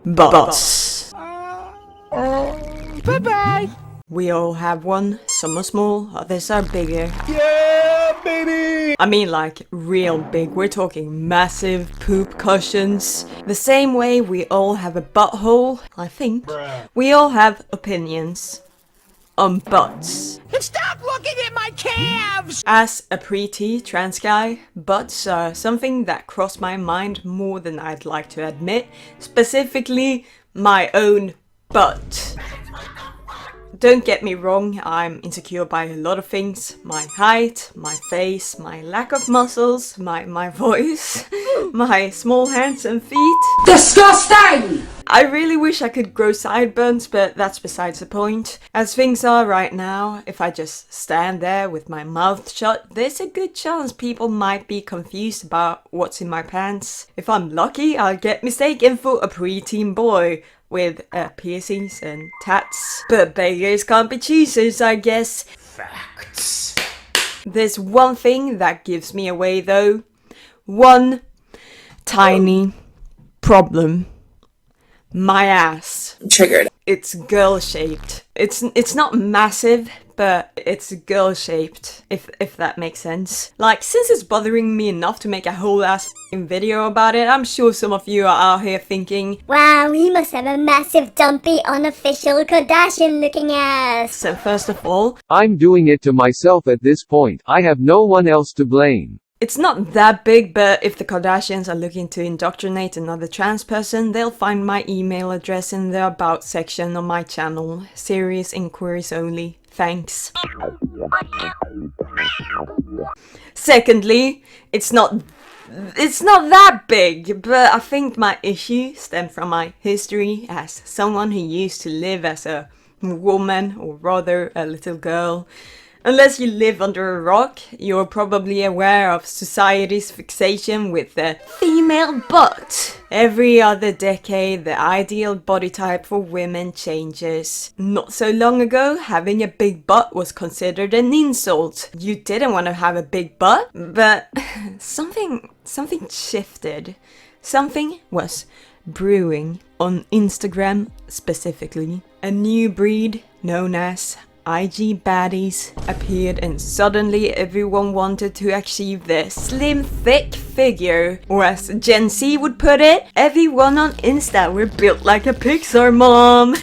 Butts. Bye-bye! We all have one. Some are small, others are bigger. Yeah, baby! I mean like real big, we're talking massive poop cushions. The same way we all have a butthole, I think. Bruh. We all have opinions on butts. And stop looking at my calves! As a pretty trans guy, butts are something that crossed my mind more than I'd like to admit. Specifically, my own butt. Don't get me wrong, I'm insecure by a lot of things. My height, my face, my lack of muscles, my voice, my small hands and feet. Disgusting! I really wish I could grow sideburns, but that's besides the point. As things are right now, if I just stand there with my mouth shut, there's a good chance people might be confused about what's in my pants. If I'm lucky, I'll get mistaken for a preteen boy with piercings and tats. But beggars can't be choosers, I guess. Facts. There's one thing that gives me away though. One tiny problem. My ass. Triggered. It's girl-shaped. It's not massive, but it's girl-shaped, if that makes sense. Like, since it's bothering me enough to make a whole ass video about it, I'm sure some of you are out here thinking, wow, he must have a massive, dumpy, unofficial Kardashian-looking ass. so first of all, I'm doing it to myself at this point. I have no one else to blame. it's not that big, but if the Kardashians are looking to indoctrinate another trans person, they'll find my email address in the About section on my channel. Serious inquiries only. Thanks. Secondly, it's not that big, but I think my issue stemmed from my history as someone who used to live as a woman, or rather a little girl. Unless you live under a rock, you're probably aware of society's fixation with the female butt. Every other decade, the ideal body type for women changes. Not so long ago, having a big butt was considered an insult. You didn't want to have a big butt, but something shifted. Something was brewing on Instagram specifically. A new breed known as IG baddies appeared, and suddenly everyone wanted to achieve the slim thick figure, or as Gen Z would put it, everyone on Insta were built like a Pixar mom.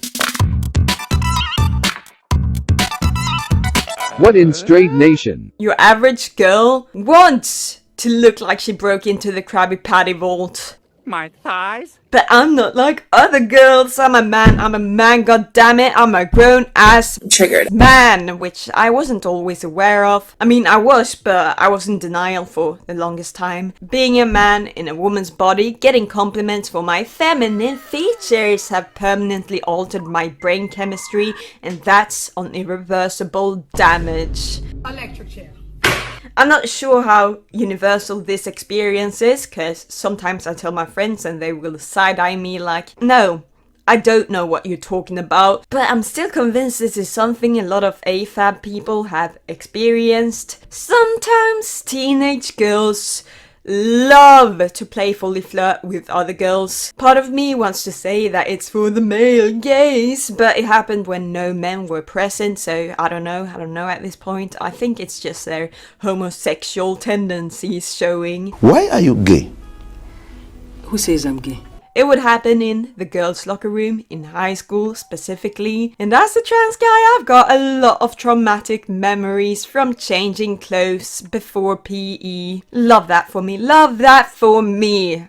What in straight nation? Your average girl wants to look like she broke into the Krabby Patty vault. My thighs? But I'm not like other girls. I'm a man, goddammit. I'm a grown-ass Triggered. man, which I wasn't always aware of. I mean, I was, but I was in denial for the longest time. Being a man in a woman's body, getting compliments for my feminine features have permanently altered my brain chemistry, and that's on irreversible damage. Electric chair. I'm not sure how universal this experience is, cause sometimes I tell my friends and they will side-eye me like, no, I don't know what you're talking about, but I'm still convinced this is something a lot of AFAB people have experienced. Sometimes teenage girls love to playfully flirt with other girls. Part of me wants to say that it's for the male gaze, but it happened when no men were present, so I don't know at this point. I think it's just their homosexual tendencies showing. Why are you gay? Who says I'm gay? It would happen in the girls' locker room, in high school specifically. And as a trans guy, I've got a lot of traumatic memories from changing clothes before PE. Love that for me. Love that for me.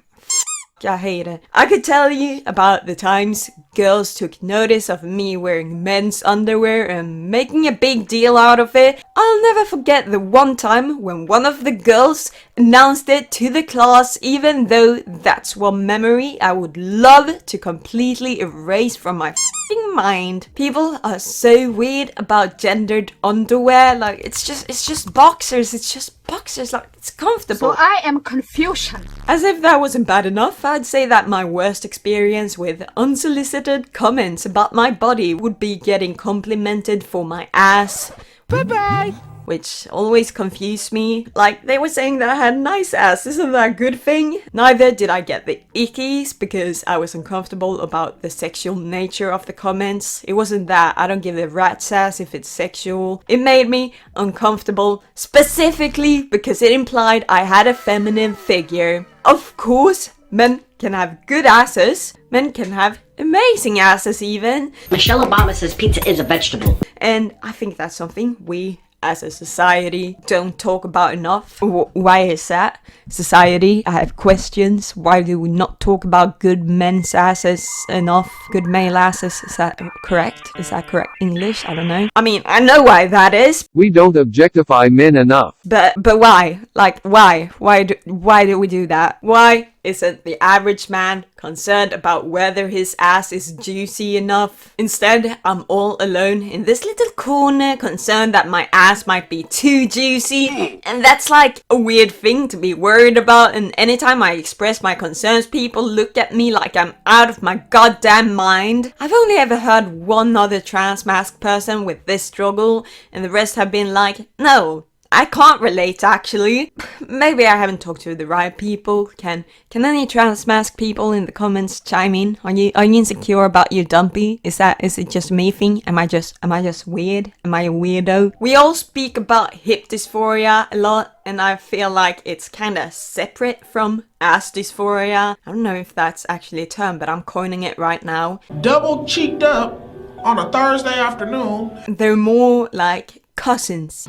I hate it. I could tell you about the times girls took notice of me wearing men's underwear and making a big deal out of it. I'll never forget the one time when one of the girls announced it to the class, even though that's one memory I would love to completely erase from my f***ing mind. People are so weird about gendered underwear. Like, it's just boxers. It's just boxers. Like, it's comfortable. So I am Confucian. As if that wasn't bad enough, I'd say that my worst experience with unsolicited comments about my body would be getting complimented for my ass. Bye-bye! which always confused me. Like, they were saying that I had nice ass, isn't that a good thing? Neither did I get the ickies, because I was uncomfortable about the sexual nature of the comments. It wasn't that, I don't give a rat's ass if it's sexual. It made me uncomfortable, specifically because it implied I had a feminine figure. Of course, men can have good asses, men can have amazing asses even. Michelle Obama says pizza is a vegetable. And I think that's something we as a society don't talk about enough. Why is that? Society, I have questions. Why do we not talk about good men's asses enough? Good male asses, is that correct? Is that correct English? I don't know. I mean, I know why that is. We don't objectify men enough. But why? Like, why? Why do we do that? Why isn't the average man concerned about whether his ass is juicy enough? Instead, I'm all alone in this little corner, concerned that my ass might be too juicy. And that's like a weird thing to be worried about. And anytime I express my concerns, people look at me like I'm out of my goddamn mind. I've only ever heard one other trans masked person with this struggle, and the rest have been like, no, I can't relate actually. Maybe I haven't talked to the right people. Can any trans mask people in the comments chime in? Are you insecure about your dumpy? Is it just me thing? Am I just weird? Am I a weirdo? We all speak about hip dysphoria a lot, and I feel like it's kinda separate from ass dysphoria. I don't know if that's actually a term, but I'm coining it right now. Double cheeked up on a Thursday afternoon. They're more like cousins.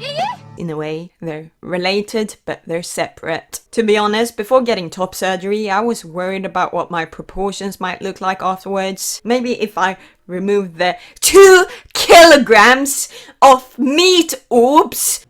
In a way, they're related, but they're separate. To be honest, before getting top surgery, I was worried about what my proportions might look like afterwards. Maybe if I removed the 2 kilograms of meat orbs.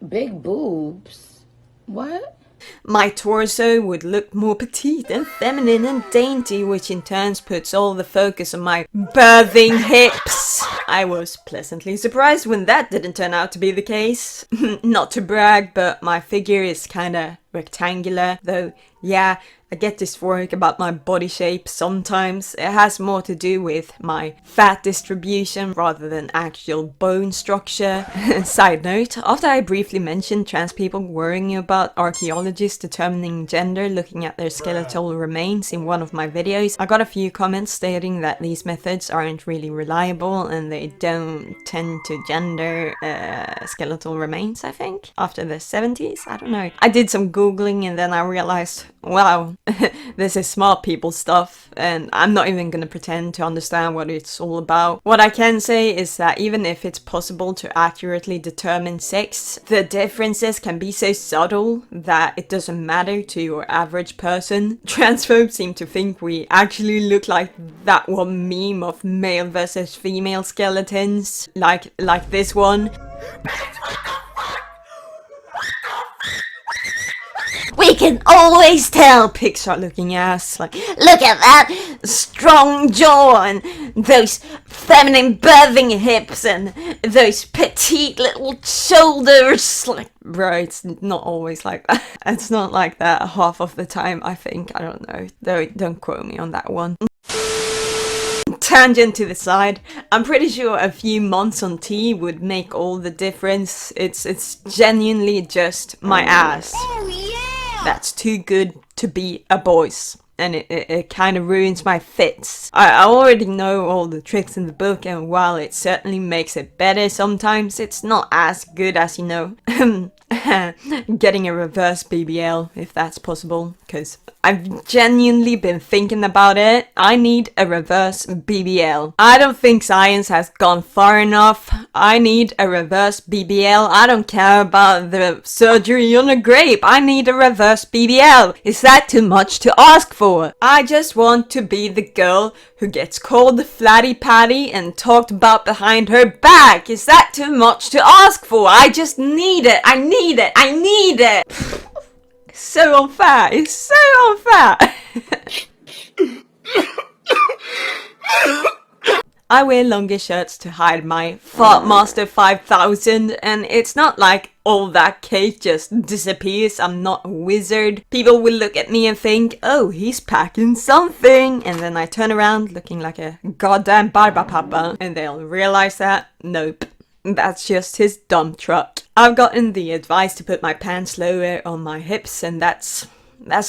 Big boobs? What? My torso would look more petite and feminine and dainty, which in turn puts all the focus on my birthing hips. I was pleasantly surprised when that didn't turn out to be the case. Not to brag, but my figure is kinda rectangular, though yeah, I get dysphoric about my body shape sometimes. It has more to do with my fat distribution rather than actual bone structure. Side note, after I briefly mentioned trans people worrying about archaeologists determining gender looking at their skeletal remains in one of my videos, I got a few comments stating that these methods aren't really reliable and they don't tend to gender skeletal remains, I think, after the 70s, I don't know. I did some googling and then I realized, wow, this is smart people stuff, and I'm not even gonna pretend to understand what it's all about. What I can say is that even if it's possible to accurately determine sex, the differences can be so subtle that it doesn't matter to your average person. Transphobes seem to think we actually look like that one meme of male versus female skeletons, like this one. We can always tell, picture looking ass, like, look at that strong jaw and those feminine birthing hips and those petite little shoulders. Like, bro, it's not always like that. It's not like that half of the time, I think. I don't know. Don't quote me on that one. Tangent to the side, I'm pretty sure a few months on T would make all the difference. It's genuinely just my ass. That's too good to be a boy's, and it kind of ruins my fits. I already know all the tricks in the book, and while it certainly makes it better sometimes, it's not as good as, you know, getting a reverse BBL, if that's possible, because I've genuinely been thinking about it. I need a reverse BBL. I don't think science has gone far enough. I need a reverse BBL. I don't care about the surgery on a grape. I need a reverse BBL. Is that too much to ask for? I just want to be the girl who gets called Flatty Patty and talked about behind her back. Is that too much to ask for? I just need it. I need it. I need it. So unfair. It's so unfair. I wear longer shirts to hide my Fartmaster 5000, and it's not like all that cake just disappears. I'm not a wizard. People will look at me and think, oh, he's packing something, and then I turn around looking like a goddamn barba papa, and they'll realize that, nope. That's just his dump truck. I've gotten the advice to put my pants lower on my hips, and that's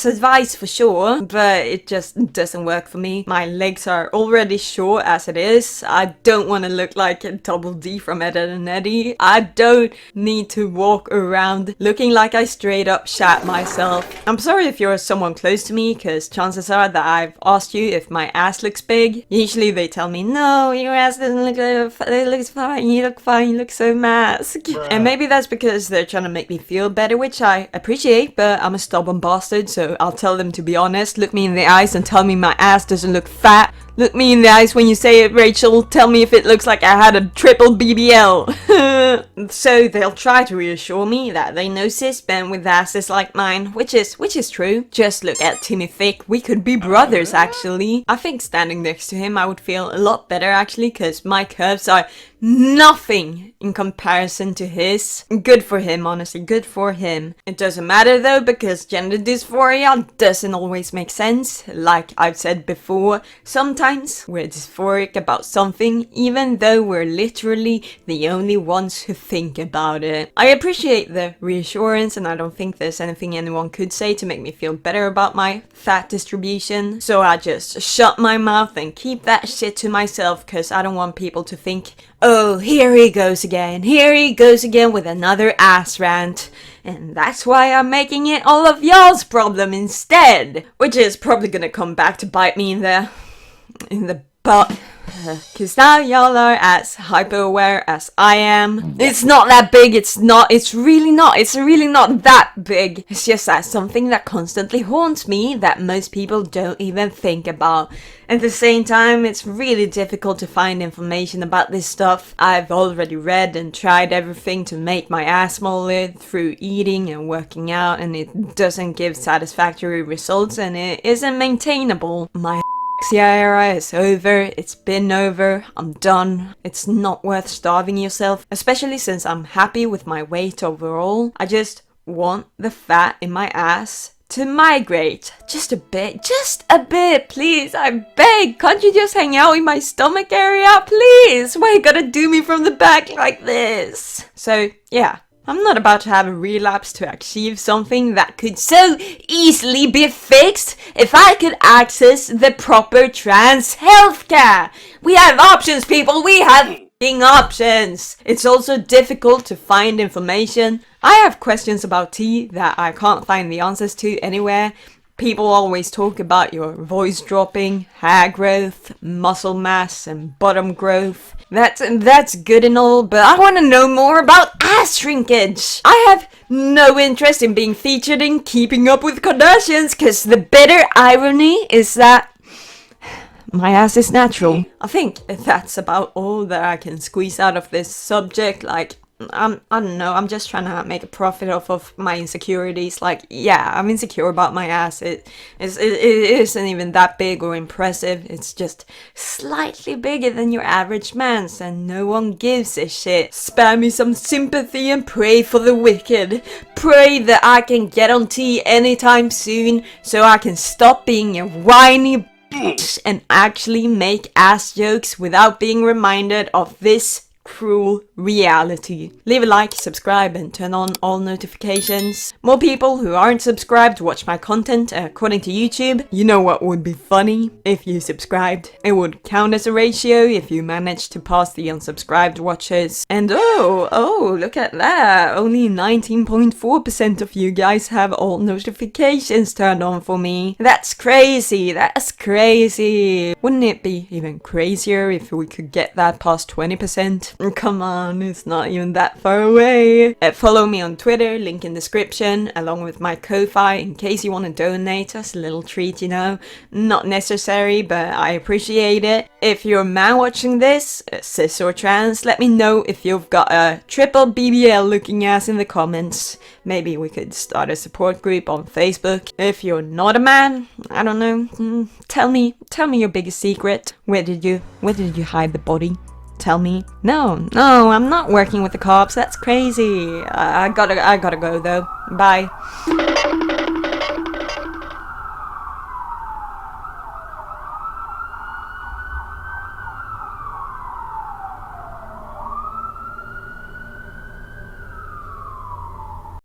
advice for sure, but it just doesn't work for me. My legs are already short as it is. I don't want to look like a double D from Ed, Edd n Eddy. I don't need to walk around looking like I straight up shat myself. I'm sorry if you're someone close to me, because chances are that I've asked you if my ass looks big. Usually they tell me, no, your ass doesn't look it looks fine, you look so masked. And maybe that's because they're trying to make me feel better, which I appreciate, but I'm a stubborn bastard. So I'll tell them to be honest, look me in the eyes and tell me my ass doesn't look fat. Look me in the eyes when you say it, Rachel. Tell me if it looks like I had a triple BBL. So they'll try to reassure me that they know cis men with asses like mine, which is true. Just look at Timmy Thick. We could be brothers, actually. I think standing next to him I would feel a lot better, actually, because my curves are nothing in comparison to his. Good for him, honestly, good for him. It doesn't matter though, because gender dysphoria doesn't always make sense. Like I've said before, sometimes we're dysphoric about something even though we're literally the only ones who think about it. I appreciate the reassurance, and I don't think there's anything anyone could say to make me feel better about my fat distribution, so I just shut my mouth and keep that shit to myself, because I don't want people to think, oh, here he goes again with another ass rant. And that's why I'm making it all of y'all's problem instead. Which is probably gonna come back to bite me in the butt. Cause now y'all are as hyper-aware as I am. It's not that big, it's really not that big. It's just that something that constantly haunts me that most people don't even think about. At the same time, it's really difficult to find information about this stuff. I've already read and tried everything to make my ass smaller through eating and working out, and it doesn't give satisfactory results, and it isn't maintainable. My era is over, it's been over, I'm done. It's not worth starving yourself, especially since I'm happy with my weight overall. I just want the fat in my ass to migrate. Just a bit, please, I beg. Can't you just hang out in my stomach area, please? Why you gotta do me from the back like this? So, yeah. I'm not about to have a relapse to achieve something that could so easily be fixed if I could access the proper trans healthcare. We have options, people. We have f***ing options. It's also difficult to find information. I have questions about tea that I can't find the answers to anywhere. People always talk about your voice dropping, hair growth, muscle mass, and bottom growth. That's good and all, but I want to know more about ass shrinkage. I have no interest in being featured in Keeping Up with Kardashians, because the bitter irony is that my ass is natural. I think that's about all that I can squeeze out of this subject. Like, I don't know, I'm just trying to make a profit off of my insecurities. Like, yeah, I'm insecure about my ass. It isn't even that big or impressive. It's just slightly bigger than your average man's, and no one gives a shit. Spare me some sympathy and pray for the wicked. Pray that I can get on tea anytime soon so I can stop being a whiny bitch and actually make ass jokes without being reminded of this cruel reality. Leave a like, subscribe, and turn on all notifications. More people who aren't subscribed watch my content according to YouTube. You know what would be funny? If you subscribed. It would count as a ratio if you managed to pass the unsubscribed watchers. And oh, look at that. Only 19.4% of you guys have all notifications turned on for me. That's crazy. That's crazy. Wouldn't it be even crazier if we could get that past 20%? Come on, it's not even that far away. Follow me on Twitter, link in description, along with my Ko-Fi in case you want to donate us a little treat, you know. Not necessary, but I appreciate it. If you're a man watching this, cis or trans, let me know if you've got a triple BBL looking ass in the comments. Maybe we could start a support group on Facebook. If you're not a man, I don't know, tell me your biggest secret. Where did you hide the body? Tell me. No, I'm not working with the cops. That's crazy. I gotta go though. Bye.